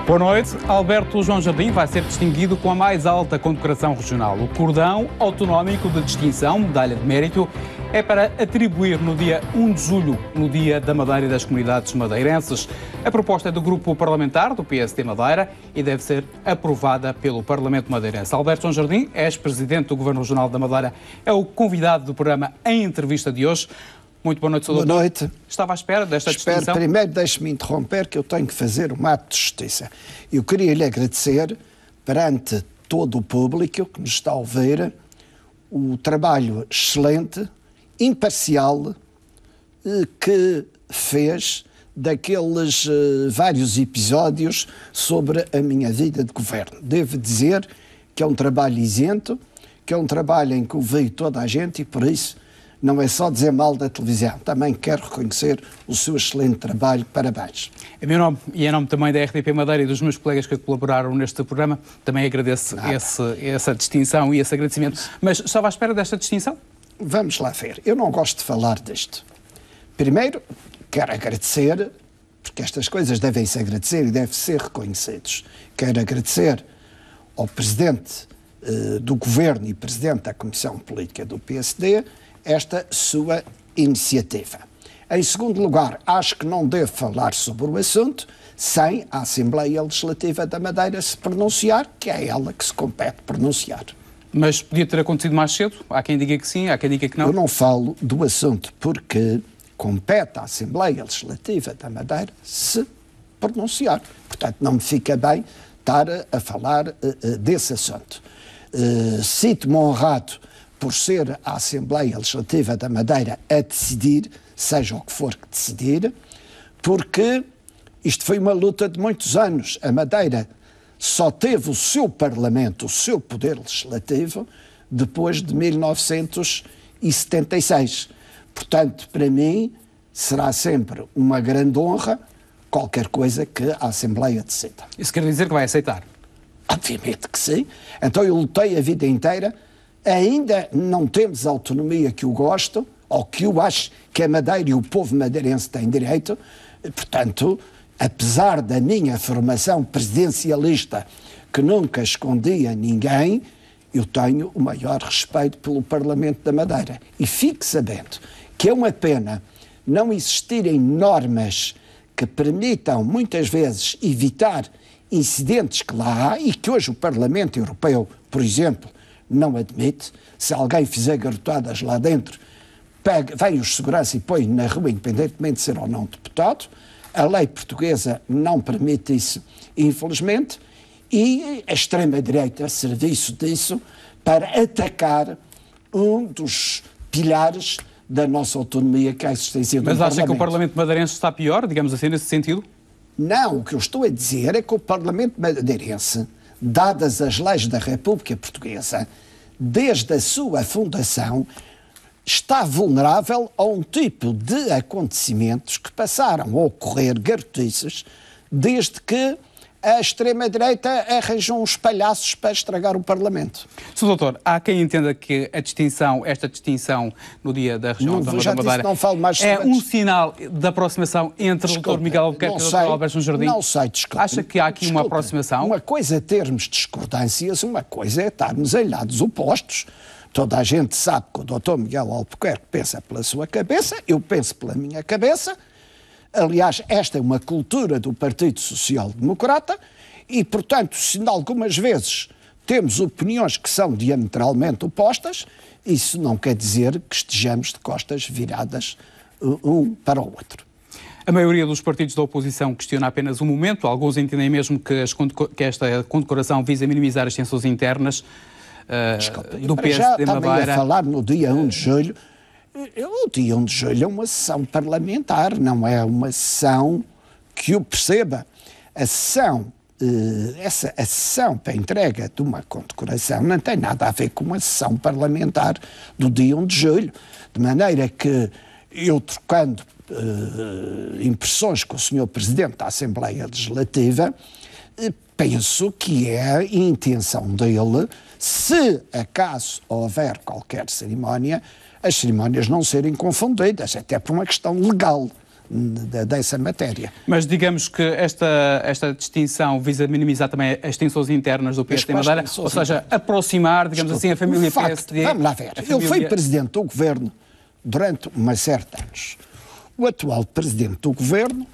Boa noite. Alberto João Jardim vai ser distinguido com a mais alta condecoração regional. O Cordão Autonómico de Distinção, Medalha de Mérito, é para atribuir no dia 1 de julho, no Dia da Madeira e das Comunidades Madeirenses. A proposta é do Grupo Parlamentar do PSD Madeira e deve ser aprovada pelo Parlamento Madeirense. Alberto João Jardim, ex-presidente do Governo Regional da Madeira, é o convidado do programa em entrevista de hoje. Muito boa noite, Sr. Doutor. Boa noite. Estava à espera desta distinção? Primeiro, deixe-me interromper que eu tenho que fazer um ato de justiça. Eu queria lhe agradecer, perante todo o público que nos está a ouvir, o trabalho excelente, imparcial, que fez daqueles vários episódios sobre a minha vida de governo. Devo dizer que é um trabalho isento, que é um trabalho em que ouvi toda a gente e, por isso, não é só dizer mal da televisão, também quero reconhecer o seu excelente trabalho. Parabéns. Em meu nome e em nome também da RTP Madeira e dos meus colegas que colaboraram neste programa, também agradeço essa distinção e esse agradecimento. Mas estava à espera desta distinção? Vamos lá ver. Eu não gosto de falar disto. Primeiro, quero agradecer, porque estas coisas devem-se agradecer e devem ser reconhecidos. Quero agradecer ao Presidente do Governo e Presidente da Comissão Política do PSD esta sua iniciativa. Em segundo lugar, acho que não devo falar sobre o assunto sem a Assembleia Legislativa da Madeira se pronunciar, que é ela que se compete pronunciar. Mas podia ter acontecido mais cedo? Há quem diga que sim, há quem diga que não. Eu não falo do assunto porque compete à Assembleia Legislativa da Madeira se pronunciar. Portanto, não me fica bem estar a falar desse assunto. Sinto-me honrado por ser a Assembleia Legislativa da Madeira a decidir, seja o que for que decidir, porque isto foi uma luta de muitos anos. A Madeira só teve o seu Parlamento, o seu poder legislativo, depois de 1976. Portanto, para mim, será sempre uma grande honra qualquer coisa que a Assembleia decida. Isso quer dizer que vai aceitar? Obviamente que sim. Então eu lutei a vida inteira. Ainda não temos a autonomia que eu gosto, ou que eu acho que a Madeira e o povo madeirense têm direito. Portanto, apesar da minha formação presidencialista, que nunca escondi a ninguém, eu tenho o maior respeito pelo Parlamento da Madeira. E fique sabendo que é uma pena não existirem normas que permitam, muitas vezes, evitar incidentes que lá há e que hoje o Parlamento Europeu, por exemplo, não admite. Se alguém fizer garotadas lá dentro, vem os segurança e põe na rua, independentemente de ser ou não deputado. A lei portuguesa não permite isso, infelizmente, e a extrema-direita, a serviço disso, para atacar um dos pilares da nossa autonomia, que é a existência do Parlamento. Mas acha que o Parlamento madeirense está pior, digamos assim, nesse sentido? Não, o que eu estou a dizer é que o Parlamento madeirense, dadas as leis da República Portuguesa, desde a sua fundação, está vulnerável a um tipo de acontecimentos que passaram a ocorrer garotices desde que a extrema-direita arranjou uns palhaços para estragar o Parlamento. Sr. Doutor, há quem entenda que esta distinção no dia da região autónoma da Madeira é um sinal de aproximação entre o Dr. Miguel Albuquerque e o Dr. Alberto João Jardim? Não sei, desculpe. Acha que há aqui uma aproximação? Uma coisa é termos discordâncias, uma coisa é estarmos em lados opostos. Toda a gente sabe que o Dr. Miguel Albuquerque pensa pela sua cabeça, eu penso pela minha cabeça. Aliás, esta é uma cultura do Partido Social Democrata e, portanto, se algumas vezes temos opiniões que são diametralmente opostas, isso não quer dizer que estejamos de costas viradas um para o outro. A maioria dos partidos da oposição questiona apenas o momento. Alguns entendem mesmo que esta condecoração visa minimizar as tensões internas do PSD Madeira. Estava a falar no dia 1 de julho. O dia 1 de julho é uma sessão parlamentar, não é uma sessão que eu perceba. Essa sessão para a entrega de uma condecoração não tem nada a ver com uma sessão parlamentar do dia 1 de julho. De maneira que eu, trocando impressões com o Sr. Presidente da Assembleia Legislativa, penso que é a intenção dele, se acaso houver qualquer cerimónia, as cerimónias não serem confundidas, até por uma questão legal. dessa matéria. Mas digamos que esta distinção visa minimizar também as tensões internas do PSD Madeira, ou seja, aproximar, digamos assim, a família PSD... Vamos lá ver, ele foi presidente do governo durante uma certa anos. O atual presidente do governo,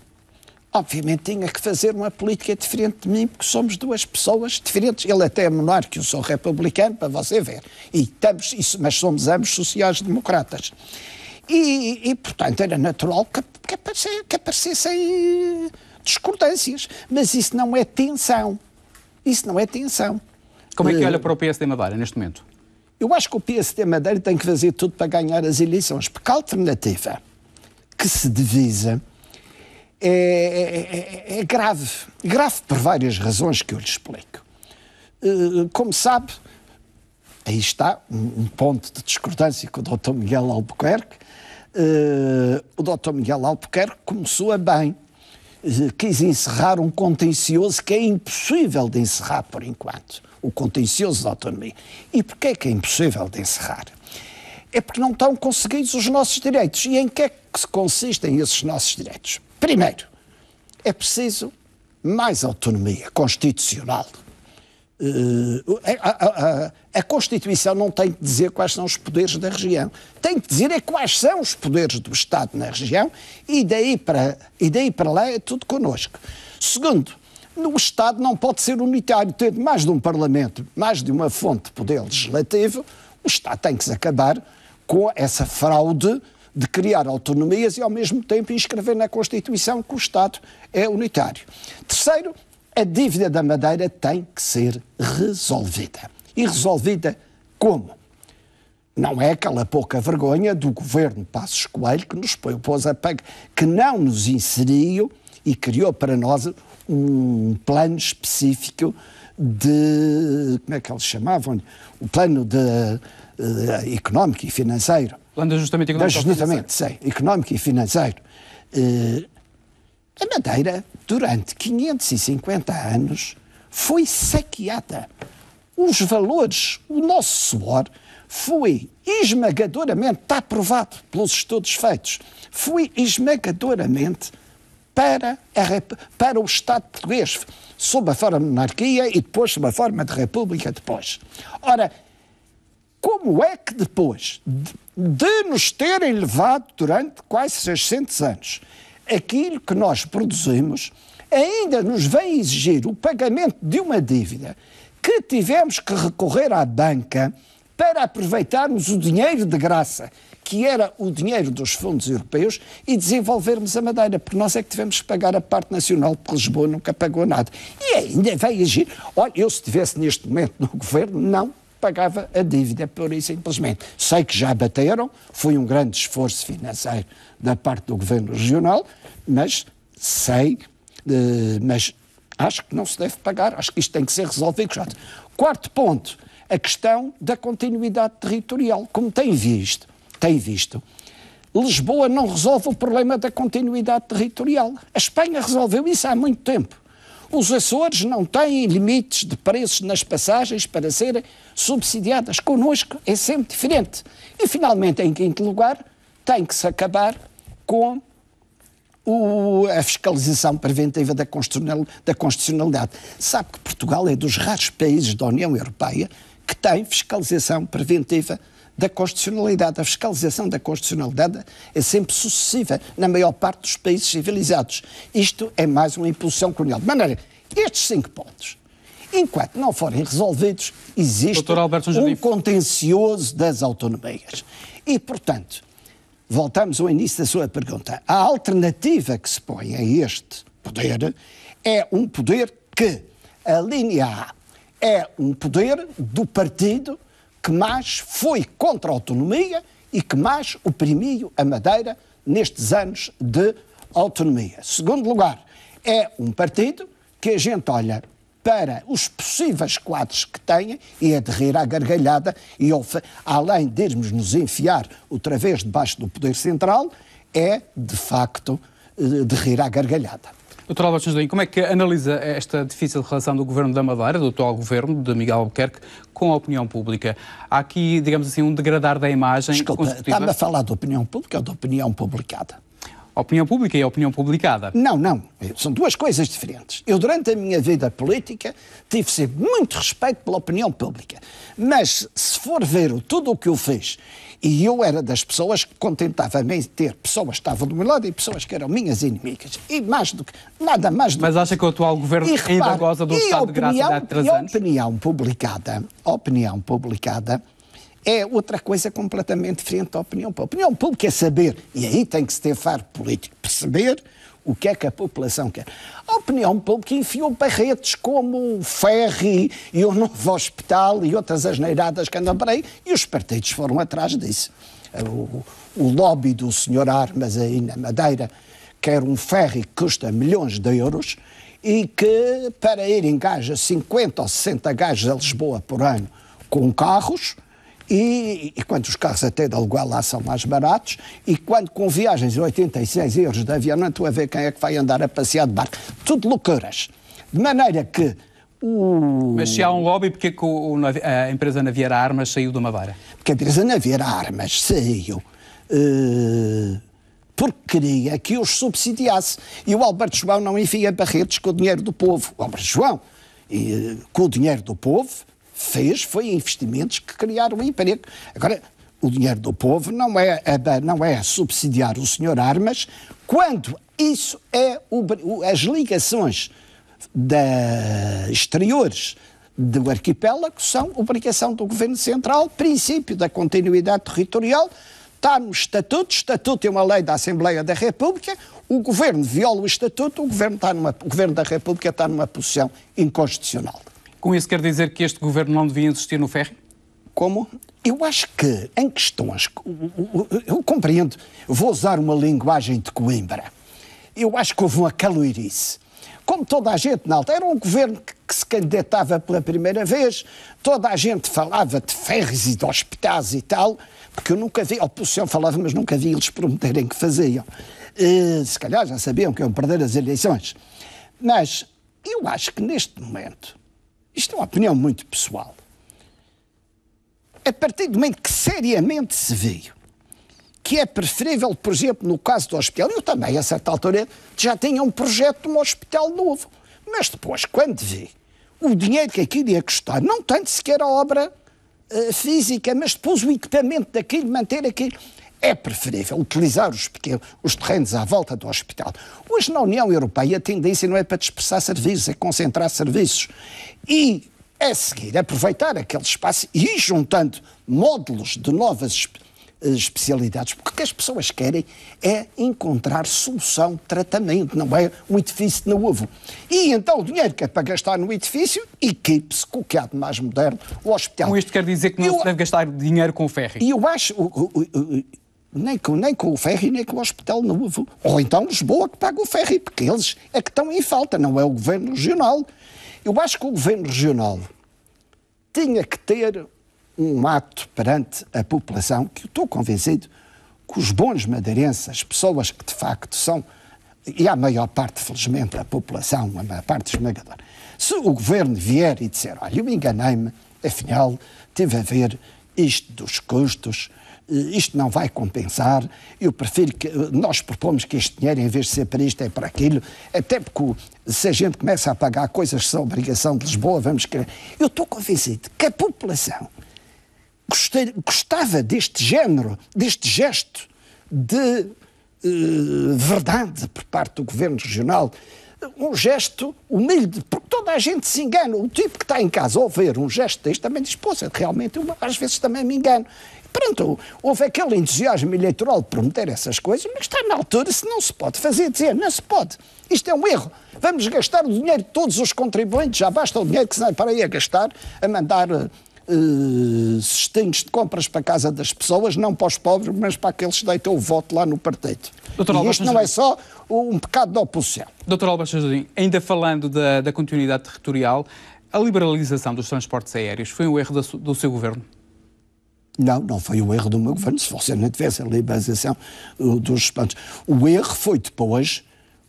obviamente, tinha que fazer uma política diferente de mim, porque somos duas pessoas diferentes. Ele até é monárquico, eu sou republicano, para você ver. Mas somos ambos sociais-democratas. E, portanto, era natural que aparecessem discordâncias. Mas isso não é tensão. Isso não é tensão. Como é que olha para o PSD Madeira neste momento? Eu acho que o PSD Madeira tem que fazer tudo para ganhar as eleições, porque a alternativa que se divisa é grave. Grave por várias razões que eu lhe explico. Como sabe, aí está um ponto de discordância com o Dr. Miguel Albuquerque. O Dr. Miguel Albuquerque começou a bem. Quis encerrar um contencioso que é impossível de encerrar por enquanto. O contencioso da autonomia. E porquê que é impossível de encerrar? É porque não estão conseguidos os nossos direitos. E em que é que se consistem esses nossos direitos? Primeiro, é preciso mais autonomia constitucional. A Constituição não tem que dizer quais são os poderes da região. Tem que dizer quais são os poderes do Estado na região e daí para lá é tudo connosco. Segundo, o Estado não pode ser unitário, tendo mais de um Parlamento, mais de uma fonte de poder legislativo. O Estado tem que se acabar com essa fraude de criar autonomias e, ao mesmo tempo, inscrever na Constituição que o Estado é unitário. Terceiro, a dívida da Madeira tem que ser resolvida. E resolvida como? Não é aquela pouca vergonha do governo Passos Coelho que nos pôs a pagar, que não nos inseriu e criou para nós um plano específico de... Como é que eles chamavam? O plano económico e financeiro. Plano de ajustamento económico e financeiro. Sim, económico e financeiro. A Madeira, durante 550 anos, foi saqueada. Os valores, o nosso suor, foi esmagadoramente, está provado pelos estudos feitos, foi esmagadoramente para o Estado português, sob a forma de monarquia e depois sob a forma de república depois. Ora, como é que depois de nos terem levado durante quase 600 anos aquilo que nós produzimos, ainda nos vem exigir o pagamento de uma dívida que tivemos que recorrer à banca para aproveitarmos o dinheiro de graça, que era o dinheiro dos fundos europeus, e desenvolvermos a Madeira, porque nós é que tivemos que pagar a parte nacional, porque Lisboa nunca pagou nada. E ainda vai exigir... Olha, eu se estivesse neste momento no governo, não pagava a dívida, pura e simplesmente. Sei que já bateram, foi um grande esforço financeiro da parte do governo regional, mas mas acho que não se deve pagar, acho que isto tem que ser resolvido. Quarto ponto, a questão da continuidade territorial. Como tem visto, Lisboa não resolve o problema da continuidade territorial. A Espanha resolveu isso há muito tempo. Os Açores não têm limites de preços nas passagens para serem subsidiadas. Connosco é sempre diferente. E, finalmente, em quinto lugar, tem que se acabar com a fiscalização preventiva da constitucionalidade. Sabe que Portugal é dos raros países da União Europeia que tem fiscalização preventiva da constitucionalidade. A fiscalização da constitucionalidade é sempre sucessiva na maior parte dos países civilizados. Isto é mais uma impulsão colonial. De maneira, estes 5 pontos, enquanto não forem resolvidos, existe um contencioso das autonomias. E, portanto, voltamos ao início da sua pergunta. A alternativa que se põe a este poder é um poder que, a linha A, é um poder do partido que mais foi contra a autonomia e que mais oprimiu a Madeira nestes anos de autonomia. Segundo lugar, é um partido que a gente olha para os possíveis quadros que tenha e é de rir à gargalhada e, além de irmos nos enfiar outra vez debaixo do poder central, é, de facto, de rir à gargalhada. Dr. Álvaro Santos Ladinho, como é que analisa esta difícil relação do Governo da Madeira, do atual Governo, de Miguel Albuquerque, com a opinião pública? Há aqui, digamos assim, um degradar da imagem... Desculpa, está-me a falar da opinião pública ou da opinião publicada? A opinião pública e a opinião publicada. Não. São duas coisas diferentes. Eu, durante a minha vida política, tive sempre muito respeito pela opinião pública. Mas, se for ver tudo o que eu fiz, e eu era das pessoas que contentava-me em ter pessoas que estavam do meu lado e pessoas que eram minhas inimigas. E nada mais do que... Mas acha que o atual governo ainda goza do estado de graça de 3 anos? A opinião publicada é outra coisa completamente diferente da opinião pública. A opinião pública é saber, e aí tem que se ter faro político, perceber o que é que a população quer. A opinião pública enfiou barretes como o ferry e o novo hospital e outras asneiradas que andam por aí, e os partidos foram atrás disso. O lobby do Sr. Armas aí na Madeira quer um ferry que custa milhões de euros e que para ir engaja 50 ou 60 gajos a Lisboa por ano com carros. E quando os carros até de aluguel lá são mais baratos, e quando com viagens de 86 euros de avião, não estou a ver quem é que vai andar a passear de barco. Tudo loucuras. De maneira que Mas se há um lobby, porque é que a empresa Naviera Armas saiu da Madeira? Porque a empresa Naviera Armas saiu porque queria que os subsidiasse. E o Alberto João não enfia barretes com o dinheiro do povo. O Alberto João, com o dinheiro do povo, foi investimentos que criaram emprego. Agora, o dinheiro do povo não é subsidiar o Sr. Armas quando isso é as ligações exteriores do arquipélago são obrigação do Governo Central, princípio da continuidade territorial, está no Estatuto é uma lei da Assembleia da República, o Governo viola o Estatuto, o Governo da República está numa posição inconstitucional. Com isso quer dizer que este governo não devia insistir no ferry? Como? Eu acho que em questões... Eu compreendo, vou usar uma linguagem de Coimbra. Eu acho que houve uma caloirice. Como toda a gente na altura, era um governo que se candidatava pela primeira vez, toda a gente falava de ferries e de hospitais e tal, porque eu nunca vi, a oposição falava, mas nunca vi eles prometerem que faziam. Se calhar já sabiam que iam perder as eleições. Mas eu acho que neste momento... Isto é uma opinião muito pessoal. A partir do momento que seriamente se viu que é preferível, por exemplo, no caso do hospital, eu também, a certa altura, já tinha um projeto de um hospital novo. Mas depois, quando vi o dinheiro que aquilo ia custar, não tanto sequer a obra física, mas depois o equipamento daquilo, manter aquilo, é preferível utilizar os terrenos à volta do hospital. Hoje, na União Europeia, a tendência não é para dispersar serviços, é concentrar serviços. E, a seguir, aproveitar aquele espaço e ir juntando módulos de novas especialidades, porque o que as pessoas querem é encontrar solução, tratamento, não é um edifício de novo. E então o dinheiro que é para gastar no edifício, equipe-se com o que há de mais moderno, o hospital. Com isto quer dizer que não se deve gastar dinheiro com o ferry? E eu acho... Nem com o ferry, nem com o hospital novo. Ou então Lisboa que paga o ferry, porque eles é que estão em falta, não é o Governo Regional. Eu acho que o Governo Regional tinha que ter um ato perante a população, que eu estou convencido que os bons madeirenses, as pessoas que de facto são, e a maior parte, felizmente, da população, a maior parte esmagadora, se o Governo vier e disser, olha, eu enganei-me, afinal, tive a ver isto dos custos, isto não vai compensar, eu prefiro que nós propomos que este dinheiro, em vez de ser para isto, é para aquilo, até porque se a gente começa a pagar coisas que são obrigação de Lisboa, vamos querer... Eu estou convencido que a população gostava deste género, deste gesto de verdade por parte do Governo Regional, um gesto humilde, porque toda a gente se engana. O tipo que está em casa ao ver um gesto deste também diz, poxa, realmente eu às vezes também me engano. Pronto, houve aquele entusiasmo eleitoral de prometer essas coisas, mas está na altura, se não se pode fazer, dizer, não se pode. Isto é um erro. Vamos gastar o dinheiro de todos os contribuintes, já basta o dinheiro que se vai para aí a gastar, a mandar cestinhos de compras para a casa das pessoas, não para os pobres, mas para aqueles que deitam o voto lá no partido. E isto não é só um pecado da oposição. Dr. Alberto Jardim, ainda falando da continuidade territorial, a liberalização dos transportes aéreos foi um erro do seu governo? Não foi o erro do meu governo, se você não tivesse a liberalização dos espantos. O erro foi depois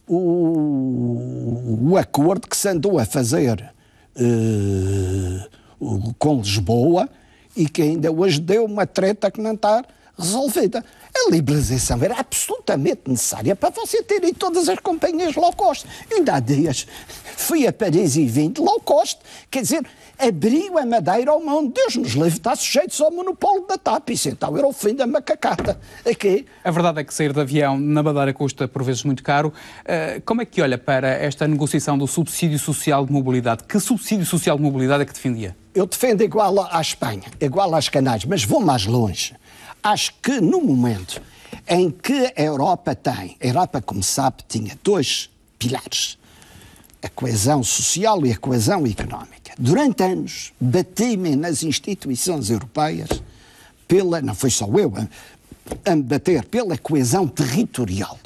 o acordo que se andou a fazer com Lisboa e que ainda hoje deu uma treta que não está resolvida. A liberalização era absolutamente necessária para você ter aí todas as companhias low cost. Eu ainda há dias fui a Paris e vim de low cost, quer dizer, abriu a Madeira ao mundo. Deus nos livre, está sujeitos ao monopólio da TAP. Isso então era o fim da macacata. Aqui. A verdade é que sair de avião na Madeira custa por vezes muito caro. Como é que olha para esta negociação do subsídio social de mobilidade? Que subsídio social de mobilidade é que defendia? Eu defendo igual à Espanha, igual às Canárias, mas vou mais longe. Acho que no momento em que a Europa, como sabe, tinha dois pilares, a coesão social e a coesão económica. Durante anos bati-me nas instituições europeias não foi só eu a me bater pela coesão territorial.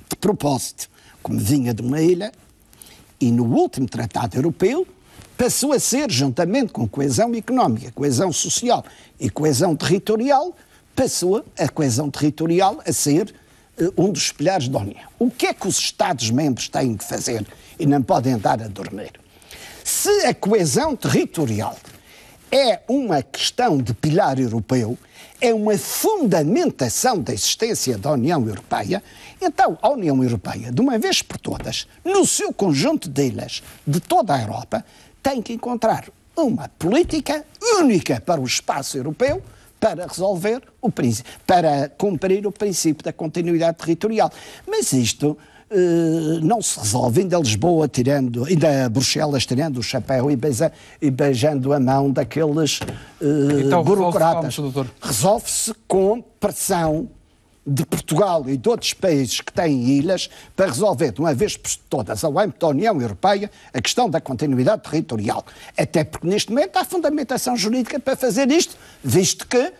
De propósito, como vinha de uma ilha, e no último tratado europeu passou a ser, juntamente com coesão económica, coesão social e coesão territorial, passou a coesão territorial a ser um dos pilares da União. O que é que os Estados-membros têm que fazer e não podem andar a dormir? Se a coesão territorial é uma questão de pilar europeu, é uma fundamentação da existência da União Europeia, então a União Europeia, de uma vez por todas, no seu conjunto de ilhas de toda a Europa, tem que encontrar uma política única para o espaço europeu para resolver para cumprir o princípio da continuidade territorial. Mas isto não se resolve ainda Lisboa ainda Bruxelas tirando o chapéu e beijando a mão daqueles então, burocratas. Resolve-se com pressão de Portugal e de outros países que têm ilhas para resolver de uma vez por todas, ao âmbito da União Europeia, a questão da continuidade territorial. Até porque neste momento há fundamentação jurídica para fazer isto, visto que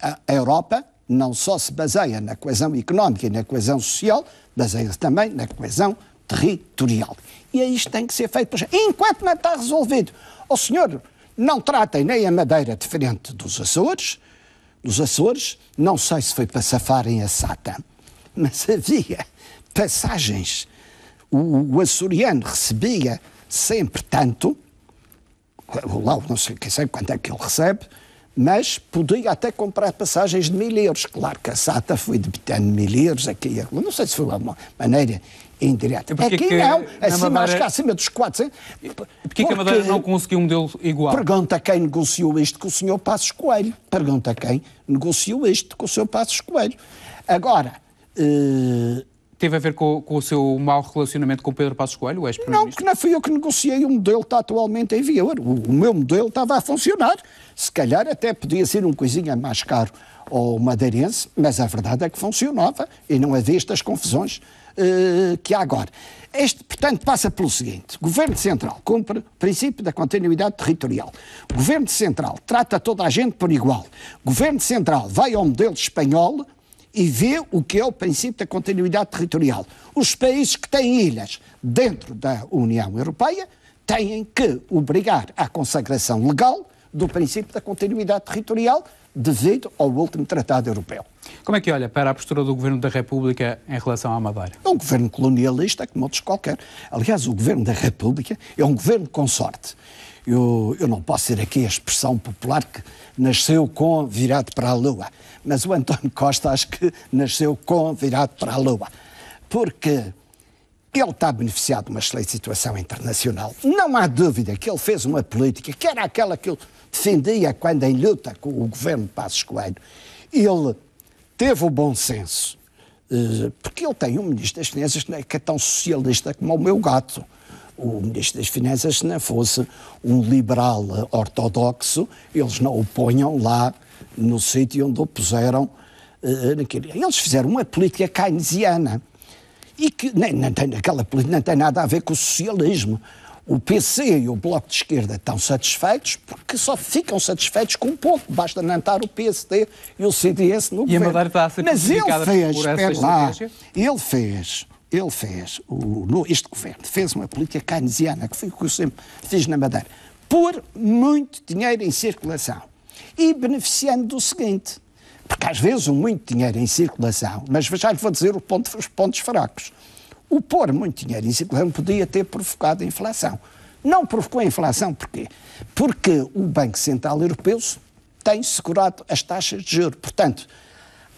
a Europa não só se baseia na coesão económica e na coesão social, baseia-se também na coesão territorial. E isto tem que ser feito. Enquanto não está resolvido, o senhor não tratem nem a Madeira diferente dos Açores. Nos Açores, não sei se foi para safarem a Sata, mas havia passagens. O açoriano recebia sempre tanto, lá não sei quanto é que ele recebe, mas podia até comprar passagens de 1.000 euros. Claro que a Sata foi debitando 1.000 euros aqui, não sei se foi de uma maneira indireta. Aqui não, acho que acima dos 400. Porquê que a Madeira não conseguiu um modelo igual? Pergunta quem negociou isto com o Sr. Passos Coelho. Pergunta quem negociou isto com o Sr. Passos Coelho. Agora... Teve a ver com o seu mau relacionamento com o Pedro Passos Coelho, o ex-primeiro-ministro? Não, porque não fui eu que negociei, o modelo está atualmente em vigor. O meu modelo estava a funcionar. Se calhar até podia ser um coisinha mais caro ao madeirense, mas a verdade é que funcionava e não havia estas confusões que há agora. Portanto, passa pelo seguinte: Governo Central cumpre o princípio da continuidade territorial. Governo Central trata toda a gente por igual. Governo Central vai ao modelo espanhol e vê o que é o princípio da continuidade territorial. Os países que têm ilhas dentro da União Europeia têm que obrigar à consagração legal do princípio da continuidade territorial devido ao último tratado europeu. Como é que olha para a postura do Governo da República em relação à Madeira? É um governo colonialista como outros qualquer. Aliás, o Governo da República é um governo com sorte. Eu não posso ser aqui a expressão popular que nasceu com virado para a lua, mas o António Costa acho que nasceu com virado para a lua, porque ele está beneficiado de uma excelente situação internacional. Não há dúvida que ele fez uma política que era aquela que ele defendia quando em luta com o governo de Passos Coelho. Ele teve o bom senso, porque ele tem um Ministro das Finanças que é tão socialista como o meu gato. O Ministro das Finanças, se não fosse um liberal ortodoxo, eles não o ponham lá no sítio onde o puseram. Eles fizeram uma política keynesiana e que aquela política não tem nada a ver com o socialismo. O PC e o Bloco de Esquerda estão satisfeitos porque só ficam satisfeitos com um pouco. Basta não estar o PSD e o CDS no governo. E a Madeira está a ser prejudicada por essa estratégia? Este governo fez uma política keynesiana, que foi o que eu sempre fiz na Madeira, pôr muito dinheiro em circulação e beneficiando do seguinte, porque às vezes muito dinheiro em circulação, mas já lhe vou dizer os pontos fracos, o pôr muito dinheiro em circulação podia ter provocado a inflação. Não provocou a inflação, porquê? Porque o Banco Central Europeu tem segurado as taxas de juros. Portanto,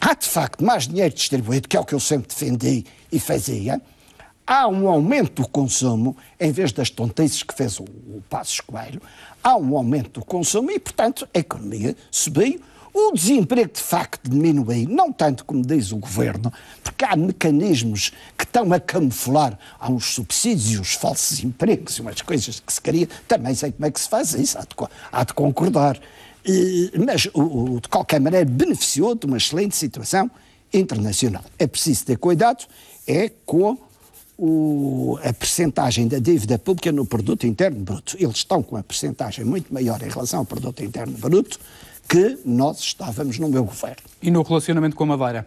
há de facto mais dinheiro distribuído, que é o que eu sempre defendi e fazia. Há um aumento do consumo, em vez das tontices que fez o Passos Coelho, há um aumento do consumo e, portanto, a economia subiu. O desemprego, de facto, diminuiu, não tanto como diz o Governo, porque há mecanismos que estão a camuflar, há uns subsídios, os falsos empregos, umas coisas que se queria, também sei como é que se faz isso, há de concordar. Mas, de qualquer maneira, beneficiou de uma excelente situação internacional. É preciso ter cuidado, é com a percentagem da dívida pública no produto interno bruto. Eles estão com uma percentagem muito maior em relação ao produto interno bruto que nós estávamos no meu governo. E no relacionamento com a Madeira?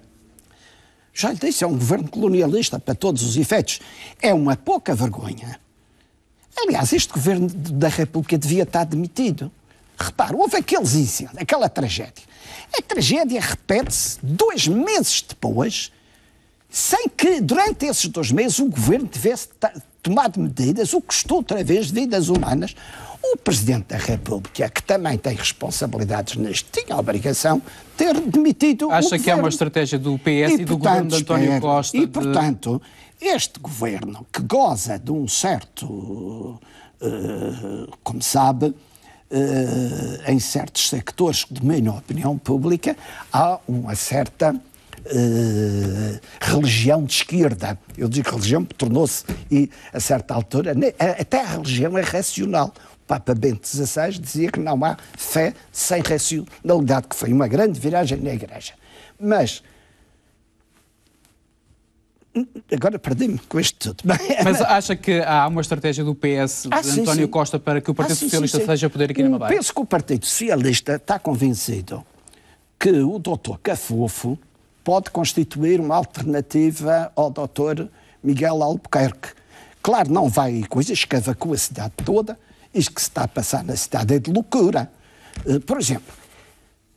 Já lhe disse, é um governo colonialista para todos os efeitos. É uma pouca vergonha. Aliás, este governo da República devia estar demitido. Repare, houve aqueles incêndios, aquela tragédia. A tragédia repete-se 2 meses depois, sem que durante esses 2 meses o governo tivesse tomado medidas, o que custou outra vez vidas humanas. O Presidente da República, que também tem responsabilidades nisto, tinha a obrigação de ter demitido o governo. Acha que é uma estratégia do PS e do governo de António Costa? E, portanto, este governo, que goza de um certo, como sabe, em certos sectores que dominam a opinião pública, há uma certa religião de esquerda. Eu digo religião porque tornou-se, e a certa altura, até a religião é racional. O Papa Bento XVI dizia que não há fé sem racionalidade, que foi uma grande viragem na Igreja. Mas agora perdi-me com isto tudo. Mas acha que há uma estratégia do PS de António Costa para que o Partido Socialista seja poder aqui na Madeira? Penso que o Partido Socialista está convencido que o Dr. Cafofo pode constituir uma alternativa ao Dr. Miguel Albuquerque. Claro, não vai coisa, escavacou a cidade toda. Isto que se está a passar na cidade é de loucura. Por exemplo,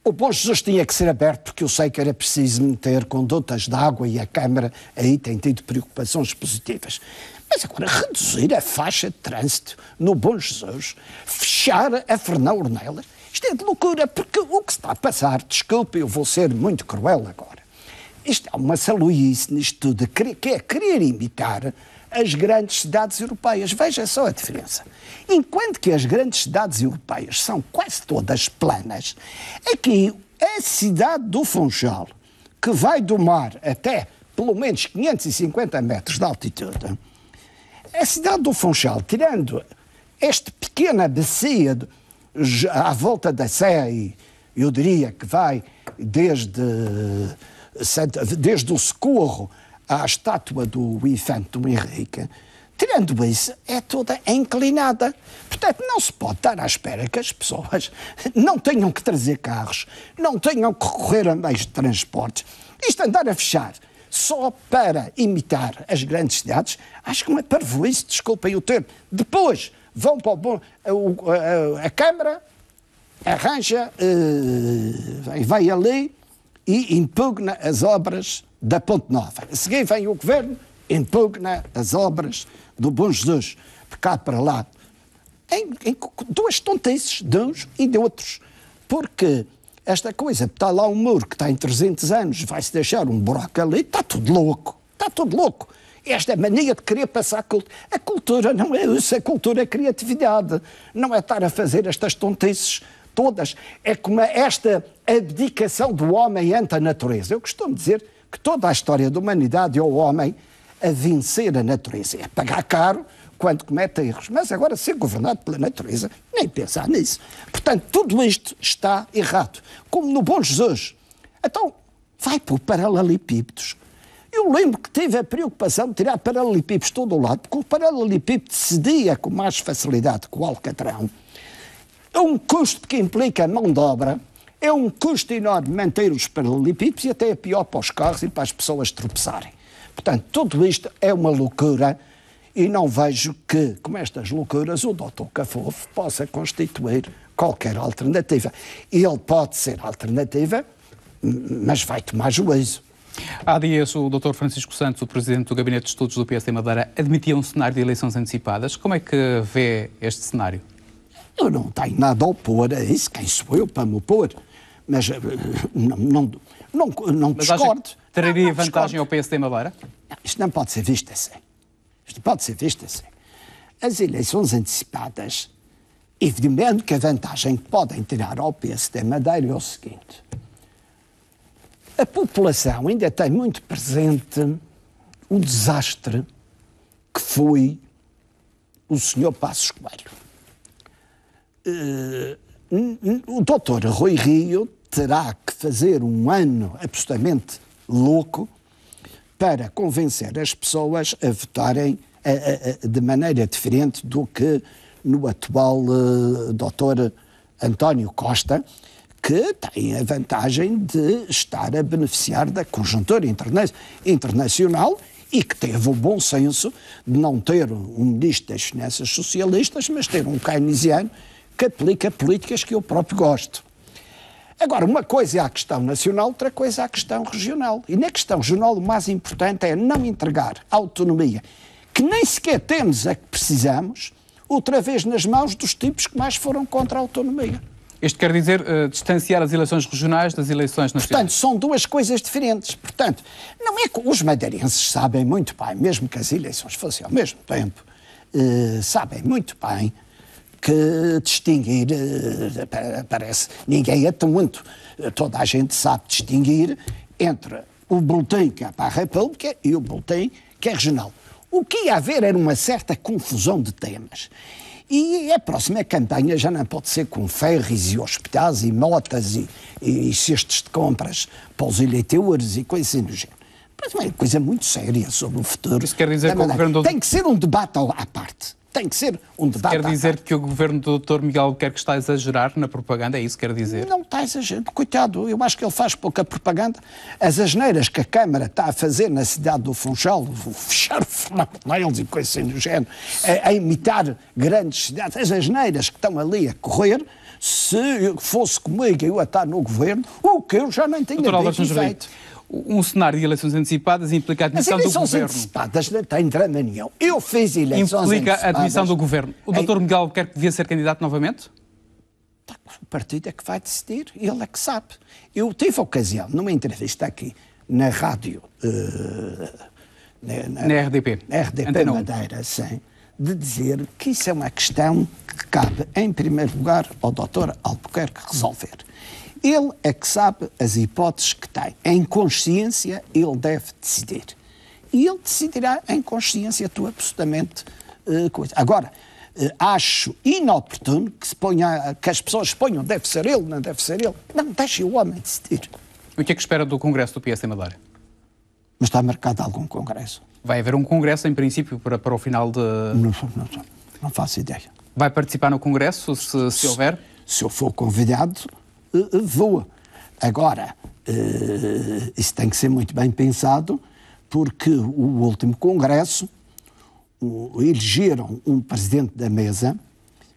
o Bom Jesus tinha que ser aberto porque eu sei que era preciso meter condutas de água e a Câmara aí tem tido preocupações positivas. Mas agora reduzir a faixa de trânsito no Bom Jesus, fechar a Fernão Ornelas, isto é de loucura, porque o que se está a passar, desculpe, eu vou ser muito cruel agora, isto é uma saluice nisto tudo, que é querer imitar as grandes cidades europeias. Veja só a diferença. Enquanto que as grandes cidades europeias são quase todas planas, aqui a cidade do Funchal, que vai do mar até pelo menos 550 metros de altitude, a cidade do Funchal, tirando esta pequena bacia à volta da Sé, eu diria que vai desde o Socorro à estátua do Infante Dom Henrique, tirando isso, é toda inclinada. Portanto, não se pode estar à espera que as pessoas não tenham que trazer carros, não tenham que recorrer a meios de transporte. Isto andar a fechar só para imitar as grandes cidades, acho que uma parvoíce, desculpem o termo. Depois vão para a Câmara, arranja, vai ali e impugna as obras da Ponte Nova. A seguir vem o Governo, impugna as obras do Bom Jesus, de cá para lá. Em 2 tontices de uns e de outros. Porque esta coisa, está lá um muro que está em 300 anos, vai-se deixar um buraco ali, está tudo louco. Está tudo louco. Esta mania de querer passar a cultura. A cultura não é isso, a cultura é criatividade. Não é estar a fazer estas tontices todas. É como esta abdicação do homem ante a natureza. Eu costumo dizer que toda a história da humanidade é o homem a vencer a natureza. É pagar caro quando comete erros. Mas agora ser governado pela natureza, nem pensar nisso. Portanto, tudo isto está errado. Como no Bom Jesus. Então, vai por paralelepípedos. Eu lembro que tive a preocupação de tirar paralelepípedos de todo o lado, porque o paralelepípedo cedia com mais facilidade que o alcatrão. É um custo que implica mão de obra, é um custo enorme manter os paralelepípedos e até é pior para os carros e para as pessoas tropeçarem. Portanto, tudo isto é uma loucura e não vejo que, com estas loucuras, o Dr. Cafofo possa constituir qualquer alternativa. Ele pode ser alternativa, mas vai tomar juízo. Há dias o Dr. Francisco Santos, o Presidente do Gabinete de Estudos do PSD Madeira, admitia um cenário de eleições antecipadas. Como é que vê este cenário? Eu não tenho nada a opor a isso. Quem sou eu para me opor? mas não discordo. Traria vantagem ao PSD Madeira? Não, isto não pode ser visto assim. Isto pode ser visto assim. As eleições antecipadas, evidentemente que a vantagem que podem tirar ao PSD Madeira é o seguinte: a população ainda tem muito presente o desastre que foi o Sr. Passos Coelho. O Dr. Rui Rio terá que fazer um ano absolutamente louco para convencer as pessoas a votarem de maneira diferente do que no atual Dr. António Costa, que tem a vantagem de estar a beneficiar da conjuntura internacional e que teve o bom senso de não ter um ministro das Finanças socialistas, mas ter um keynesiano que aplica políticas que eu próprio gosto. Agora, uma coisa é a questão nacional, outra coisa é a questão regional. E na questão regional o mais importante é não entregar a autonomia, que nem sequer temos a que precisamos, outra vez nas mãos dos tipos que mais foram contra a autonomia. Isto quer dizer distanciar as eleições regionais das eleições nacionais? Portanto, são duas coisas diferentes. Portanto, não é que os madeirenses sabem muito bem, mesmo que as eleições fossem ao mesmo tempo, sabem muito bem que distinguir, parece, ninguém é muito, toda a gente sabe distinguir entre o boletim que é para a República e o boletim que é regional. O que ia haver era uma certa confusão de temas. E a próxima campanha já não pode ser com ferries e hospitais e motas e cestos de compras para os eleitores e coisas assim do género. Mas é uma coisa muito séria sobre o futuro. Isso quer dizer que o governo tem que ser um debate à parte. Tem que ser um debate. Quer dizer que o governo do Dr. Miguel Albuquerque está a exagerar na propaganda? É isso que quer dizer? Não está a exagerar. Coitado, eu acho que ele faz pouca propaganda. As asneiras que a Câmara está a fazer na cidade do Funchal, fechar flanelos e coisas assim do género, a imitar grandes cidades, as asneiras que estão ali a correr, se fosse comigo eu a estar no governo, o que eu já não tinha feito. Um cenário de eleições antecipadas implica a admissão do governo. As eleições antecipadas não tem drama nenhum. Eu fiz eleições antecipadas. Implica a admissão do governo. O Dr. Miguel Albuquerque devia ser candidato novamente? O partido é que vai decidir, ele é que sabe. Eu tive a ocasião, numa entrevista aqui, na rádio... na RDP. RDP Madeira, sim, de dizer que isso é uma questão que cabe, em primeiro lugar, ao Dr. Albuquerque resolver. Ele é que sabe as hipóteses que tem. Em consciência, ele deve decidir. E ele decidirá em consciência, estou absolutamente coisa. Agora, acho inoportuno que as pessoas ponham, deve ser ele, não deve ser ele. Não, deixe o homem decidir. O que é que espera do Congresso do PS em Madeira? Mas está marcado algum congresso? Vai haver um congresso, em princípio, para o final de... Não faço ideia. Vai participar no congresso, se houver? Se eu for convidado... voa. Agora, isso tem que ser muito bem pensado, porque o último Congresso elegeram um presidente da mesa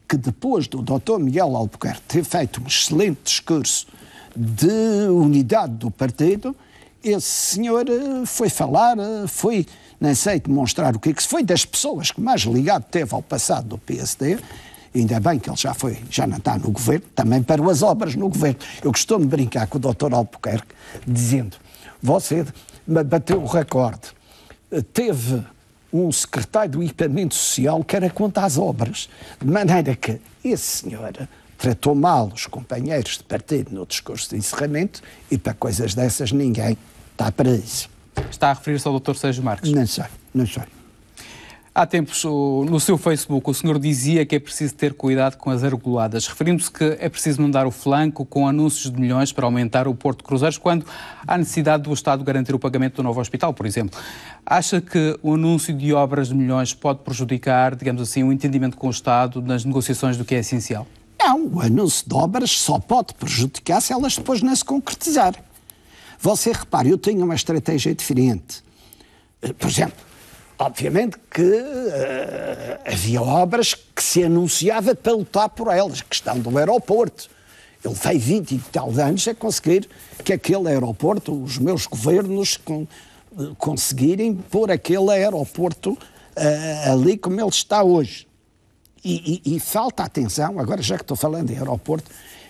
que, depois do Dr. Miguel Albuquerque ter feito um excelente discurso de unidade do partido, esse senhor foi falar, nem sei demonstrar o que se foi, das pessoas que mais ligado teve ao passado do PSD. Ainda bem que ele já não está no governo, também para as obras no governo. Eu costumo brincar com o Dr. Albuquerque, dizendo, você bateu o recorde, teve um secretário do equipamento social que era contra as obras, de maneira que esse senhor tratou mal os companheiros de partido no discurso de encerramento e para coisas dessas ninguém está para isso. Está a referir-se ao Dr. Sérgio Marques? Não sei. Há tempos, no seu Facebook, o senhor dizia que é preciso ter cuidado com as argoladas, referindo-se que é preciso não dar o flanco com anúncios de milhões para aumentar o Porto de Cruzeiros, quando há necessidade do Estado garantir o pagamento do novo hospital, por exemplo. Acha que o anúncio de obras de milhões pode prejudicar, digamos assim, o entendimento com o Estado nas negociações do que é essencial? Não, o anúncio de obras só pode prejudicar se elas depois não se concretizarem. Você repare, eu tenho uma estratégia diferente. Por exemplo, obviamente que havia obras que se anunciava para lutar por elas, a questão do aeroporto. Ele veio 20 e tal anos a conseguir que aquele aeroporto, os meus governos conseguirem pôr aquele aeroporto ali como ele está hoje. E falta atenção, agora já que estou falando de aeroporto,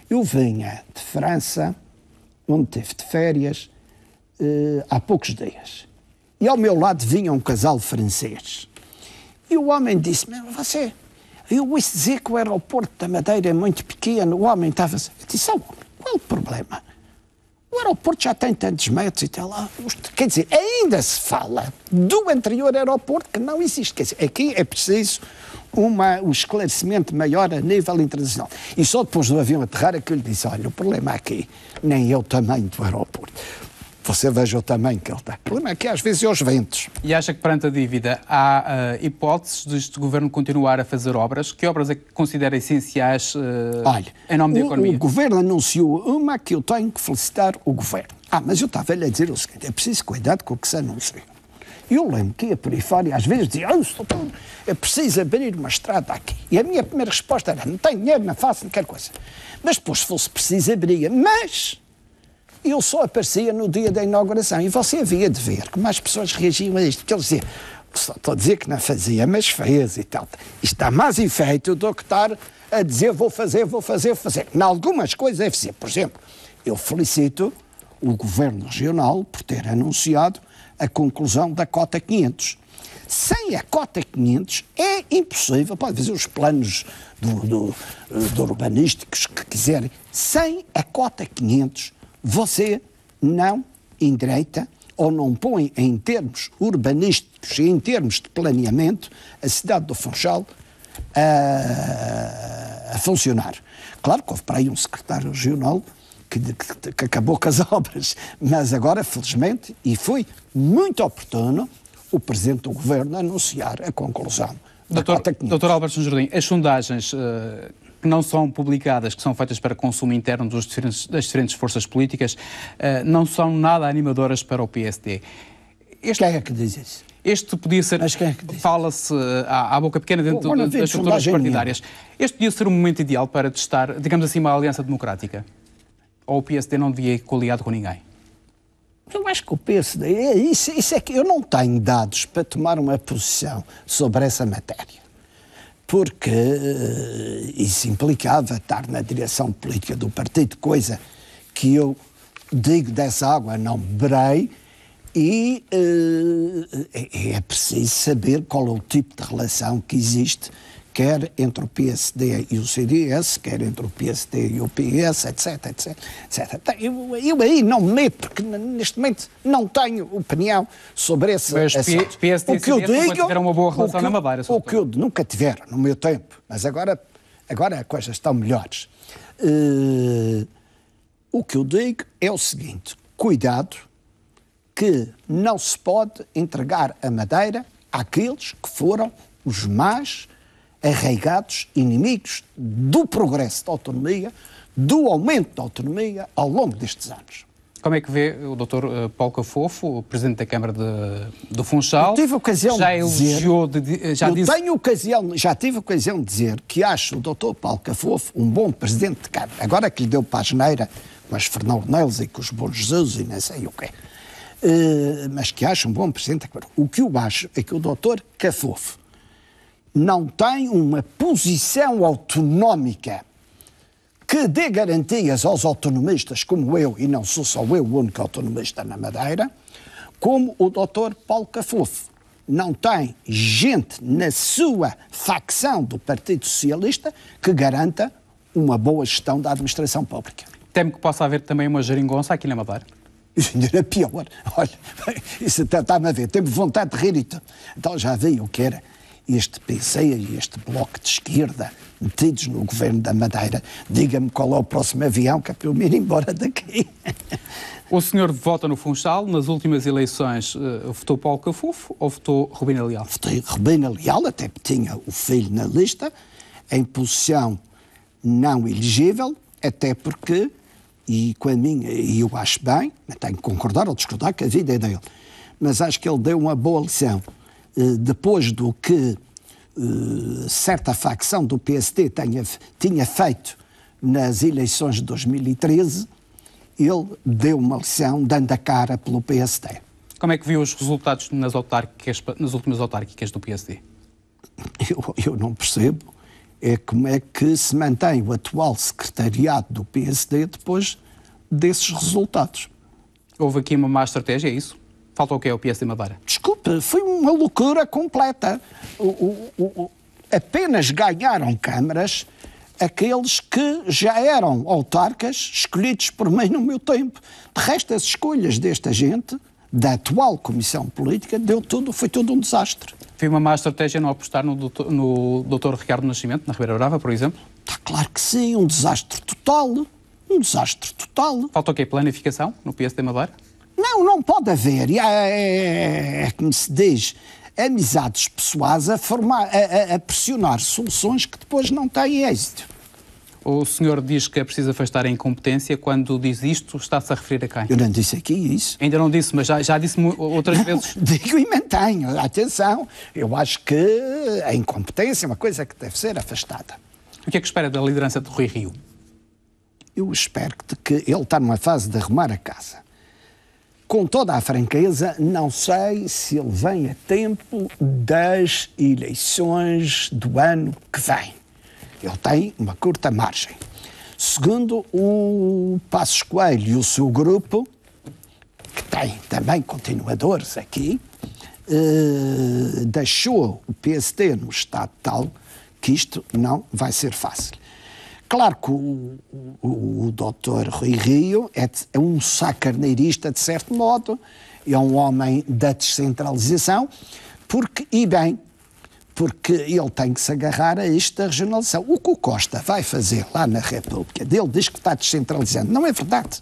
eu vinha de França onde teve de férias há poucos dias. E ao meu lado vinha um casal francês. E o homem disse-me, você, eu ouço dizer que o aeroporto da Madeira é muito pequeno. O homem estava... Eu disse, qual é o problema? O aeroporto já tem tantos metros e tal. Quer dizer, ainda se fala do anterior aeroporto que não existe. Quer dizer, aqui é preciso um esclarecimento maior a nível internacional. E só depois do avião aterrar é que eu lhe disse, olha, o problema aqui nem é o tamanho do aeroporto. Você veja o tamanho que ele tem. O problema é que às vezes é os ventos. E acha que perante a dívida há hipóteses deste governo continuar a fazer obras? Que obras é que considera essenciais em nome da economia? O governo anunciou uma que eu tenho que felicitar o governo. Mas eu estava-lhe a dizer o seguinte, é preciso cuidado com o que se anuncia. Eu lembro que ia por aí fora e às vezes dizia, é preciso abrir uma estrada aqui. E a minha primeira resposta era, não tenho dinheiro, não faço, não quero coisa. Mas depois, se fosse preciso, abria. Mas eu só aparecia no dia da inauguração e você havia de ver como as pessoas reagiam a isto. Porque eles diziam, só estou a dizer que não fazia, mas fez e tal. Isto dá mais efeito do que estar a dizer vou fazer. Em algumas coisas é fazer. Por exemplo, eu felicito o Governo Regional por ter anunciado a conclusão da cota 500. Sem a cota 500 é impossível, pode fazer os planos do urbanísticos que quiserem, sem a cota 500 você não endireita ou não põe em termos urbanísticos e em termos de planeamento a cidade do Funchal a funcionar. Claro que houve para aí um secretário regional que acabou com as obras, mas agora, felizmente, e foi muito oportuno, o Presidente do Governo anunciar a conclusão da cota 500. Dr. Alberto Jardim, as sondagens que não são publicadas, que são feitas para consumo interno das diferentes forças políticas, não são nada animadoras para o PSD. Quem é que diz isso? Este podia ser, fala-se à boca pequena dentro das estruturas partidárias. Este podia ser um momento ideal para testar, digamos assim, uma aliança democrática? Ou o PSD não devia ir coliado com ninguém? Eu acho que o PSD, isso é que eu não tenho dados para tomar uma posição sobre essa matéria. Porque isso implicava estar na direção política do partido, coisa que eu digo dessa água não beberei, e é preciso saber qual é o tipo de relação que existe, quer entre o PSD e o CDS, quer entre o PSD e o PS, etc, etc, etc. Eu aí não me meto, porque neste momento não tenho opinião sobre esse assunto. PSD e CDS nunca tiveram uma boa relação na Madeira. O que eu nunca tiveram, no meu tempo, mas agora as coisas estão melhores. O que eu digo é o seguinte, cuidado, que não se pode entregar a Madeira àqueles que foram os mais arraigados inimigos do progresso da autonomia, do aumento da autonomia ao longo destes anos. Como é que vê o Dr. Paulo Cafofo, o Presidente da Câmara do Funchal? Eu tive ocasião já de dizer, já tive ocasião de dizer que acho o Dr. Paulo Cafofo um bom Presidente de Câmara. Agora que lhe deu para a geneira com as Fernão Neles e com os Bom Jesus e não sei o quê. Mas que acho um bom Presidente da Câmara. O que eu acho é que o Dr. Cafofo não tem uma posição autonómica que dê garantias aos autonomistas como eu, e não sou só eu o único autonomista na Madeira, como o Dr. Paulo Cafofo. Não tem gente na sua facção do Partido Socialista que garanta uma boa gestão da administração pública. Temo que possa haver também uma geringonça aqui na Madeira. Isso ainda era pior. Olha, isso até está-me a ver. Teve vontade de rir e tudo. Então já vi o que era este PC e este bloco de esquerda metidos no governo da Madeira. Diga-me qual é o próximo avião que é para eu me ir embora daqui. O senhor vota no Funchal. Nas últimas eleições votou Paulo Cafofo ou votou Rubina Leal? Votei Rubina Leal, até tinha o filho na lista, em posição não elegível, até porque, e com a minha, e eu acho bem, tenho que concordar ou discordar que a vida é dele, mas acho que ele deu uma boa lição. Depois do que certa facção do PSD tinha feito nas eleições de 2013, ele deu uma lição dando a cara pelo PSD. Como é que viu os resultados nas últimas autárquicas do PSD? Eu não percebo como é que se mantém o atual secretariado do PSD depois desses resultados. Houve aqui uma má estratégia, é isso? Falta o quê ao PS de Madeira? Desculpe, foi uma loucura completa. Apenas ganharam câmaras aqueles que já eram autarcas, escolhidos por mim no meu tempo. De resto, as escolhas desta gente, da atual Comissão Política, foi tudo um desastre. Foi uma má estratégia não apostar no Dr. Ricardo Nascimento, na Ribeira Brava, por exemplo? Está claro que sim, um desastre total. Um desastre total. Falta o quê? Planificação no PS de Madeira? Não pode haver. É como se diz, amizades pessoais a pressionar soluções que depois não têm êxito. O senhor diz que é preciso afastar a incompetência. Quando diz isto, está-se a referir a quem? Eu não disse aqui isso. Ainda não disse, mas já disse outras vezes. Digo e mantenho. Atenção, eu acho que a incompetência é uma coisa que deve ser afastada. O que é que espera da liderança de Rui Rio? Eu espero que ele está numa fase de arrumar a casa. Com toda a franqueza, não sei se ele vem a tempo das eleições do ano que vem. Ele tem uma curta margem. Segundo, o Passos Coelho e o seu grupo, que tem também continuadores aqui, deixou o PSD no estado tal que isto não vai ser fácil. Claro que o Dr. Rui Rio é um sacarneirista, de certo modo, é um homem da descentralização, porque ele tem que se agarrar a isto da regionalização. O que o Costa vai fazer lá na República dele diz que está descentralizando. Não é verdade.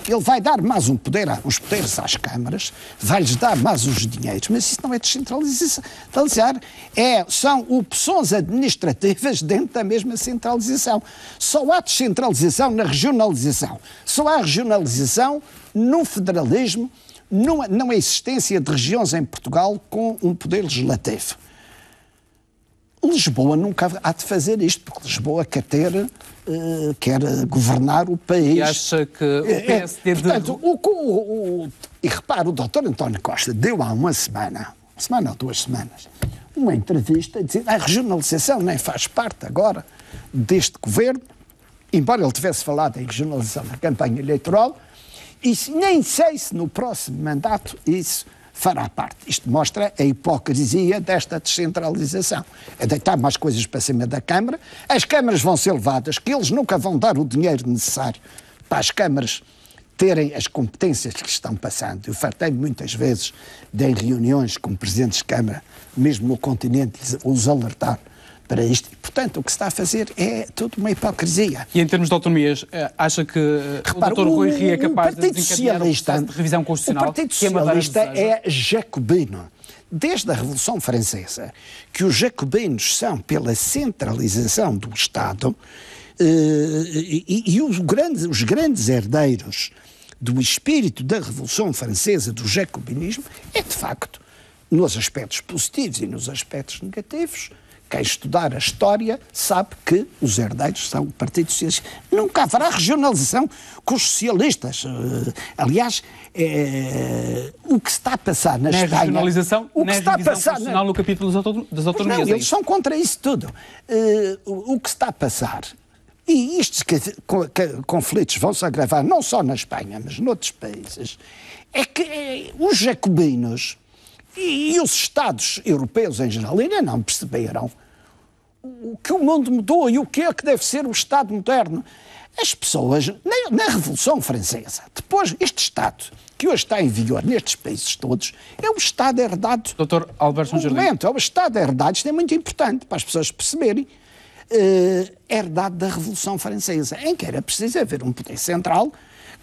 Ele vai dar mais uns poderes às câmaras, vai-lhes dar mais uns dinheiros, mas isso não é descentralizar. São opções administrativas dentro da mesma centralização. Só há descentralização na regionalização. Só há regionalização no federalismo, não há existência de regiões em Portugal com um poder legislativo. Lisboa nunca há de fazer isto, porque Lisboa quer governar o país. E acha que o PSD... Portanto, e repara, o Dr. António Costa deu há uma semana ou 2 semanas, uma entrevista a dizer que a regionalização nem faz parte agora deste governo, embora ele tivesse falado em regionalização na campanha eleitoral, e nem sei se no próximo mandato isso fará parte. Isto mostra a hipocrisia desta descentralização. É deitar mais coisas para cima da Câmara, as câmaras vão ser levadas, que eles nunca vão dar o dinheiro necessário para as câmaras terem as competências que estão passando. Eu fartei-me muitas vezes em reuniões com presidentes de Câmara, mesmo no continente, os alertar para isto. E, portanto, o que se está a fazer é tudo uma hipocrisia. E em termos de autonomias, acha que o Dr. Rui Rio é capaz de desencadear o processo de revisão constitucional? O Partido Socialista é jacobino. Desde a Revolução Francesa, que os jacobinos são pela centralização do Estado e os grandes herdeiros do espírito da Revolução Francesa, do jacobinismo, é de facto, nos aspectos positivos e nos aspectos negativos. Quem estudar a história sabe que os herdeiros são o Partido Socialista. Nunca haverá regionalização com os socialistas. Aliás, o que se está a passar na Espanha... regionalização, o que está a passar no capítulo das autonomias. Não, eles são contra isso tudo. O que se está a passar... E estes conflitos vão-se agravar não só na Espanha, mas noutros países. É que os jacobinos... E os Estados europeus em geral ainda não perceberam o que o mundo mudou e o que é que deve ser o Estado moderno. As pessoas, na Revolução Francesa, depois este Estado que hoje está em vigor nestes países todos, é um Estado herdado. Dr. Alberto São Jardim. É um Estado herdado, isto é muito importante para as pessoas perceberem. Herdado da Revolução Francesa, em que era preciso haver um poder central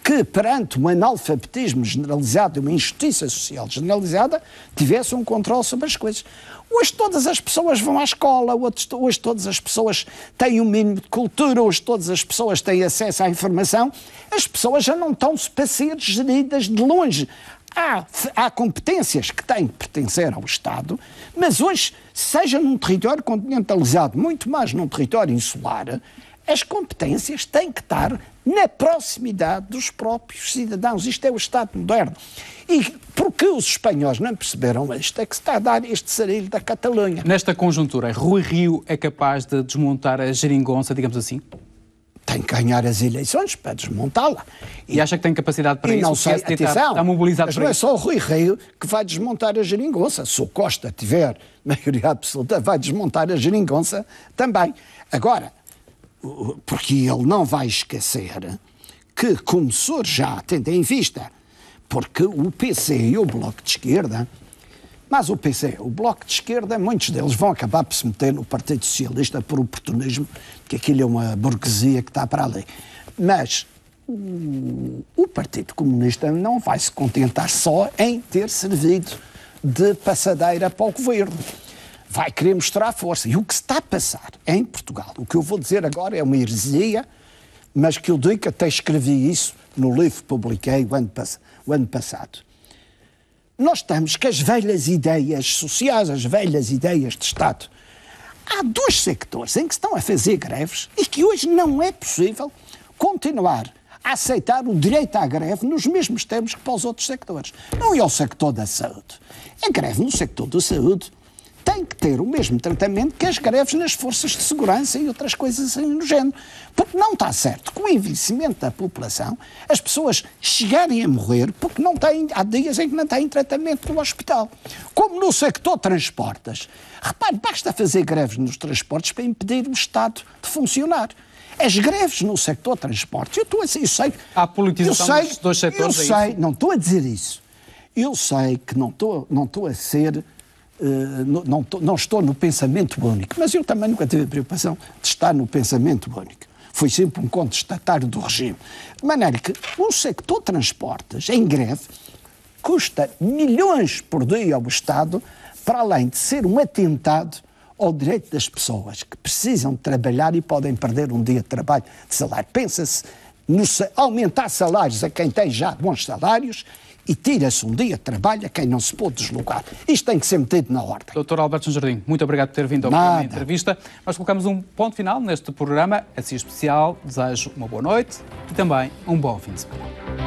que, perante um analfabetismo generalizado e uma injustiça social generalizada, tivesse um controle sobre as coisas. Hoje todas as pessoas vão à escola, hoje todas as pessoas têm um mínimo de cultura, hoje todas as pessoas têm acesso à informação, as pessoas já não estão para ser geridas de longe. Há competências que têm que pertencer ao Estado, mas hoje, seja num território continentalizado, muito mais num território insular, as competências têm que estar na proximidade dos próprios cidadãos. Isto é o Estado moderno. E porque os espanhóis não perceberam isto, é que se está a dar este sarilho da Catalunha. Nesta conjuntura, Rui Rio é capaz de desmontar a geringonça, digamos assim? tem que ganhar as eleições para desmontá-la. E acha que tem capacidade para e isso? Não sei, atenção, está mobilizado mas para não é isso? só o Rui Rio que vai desmontar a geringonça. Se o Costa tiver maioria absoluta, vai desmontar a geringonça também. Agora, porque ele não vai esquecer que começou já, tendo em vista, porque o PC e o Bloco de Esquerda, mas o PC, o Bloco de Esquerda, muitos deles vão acabar por se meter no Partido Socialista por oportunismo, porque aquilo é uma burguesia que está para ali. Mas o Partido Comunista não vai se contentar só em ter servido de passadeira para o governo. Vai querer mostrar força. E o que se está a passar em Portugal, o que eu vou dizer agora é uma heresia, mas que eu digo que até escrevi isso no livro que publiquei o ano passado. Nós estamos com as velhas ideias sociais, as velhas ideias de Estado. Há 2 sectores em que estão a fazer greves e que hoje não é possível continuar a aceitar o direito à greve nos mesmos termos que para os outros sectores. Não é o sector da saúde. A greve no sector da saúde tem que ter o mesmo tratamento que as greves nas forças de segurança e outras coisas assim do género. Porque não está certo, com o envelhecimento da população, as pessoas chegarem a morrer porque não têm, há dias em que não têm tratamento no hospital. Como no sector transportes. Repare, basta fazer greves nos transportes para impedir o Estado de funcionar. As greves no sector transportes, eu sei... Há politização dos 2 setores. Eu sei, não estou a dizer isso. Eu sei que não estou a ser... não estou no pensamento único, mas eu também nunca tive a preocupação de estar no pensamento único. Fui sempre um contestatário do regime. De maneira que o sector transportes, em greve, custa milhões por dia ao Estado, para além de ser um atentado ao direito das pessoas que precisam de trabalhar e podem perder um dia de trabalho de salário. Pensa-se aumentar salários a quem tem já bons salários e tira-se um dia de trabalho a quem não se pode deslocar. Isto tem que ser metido na ordem. Dr. Alberto João Jardim, muito obrigado por ter vindo ao programa de entrevista. Nós colocamos um ponto final neste programa, assim especial. Desejo uma boa noite e também um bom fim de semana.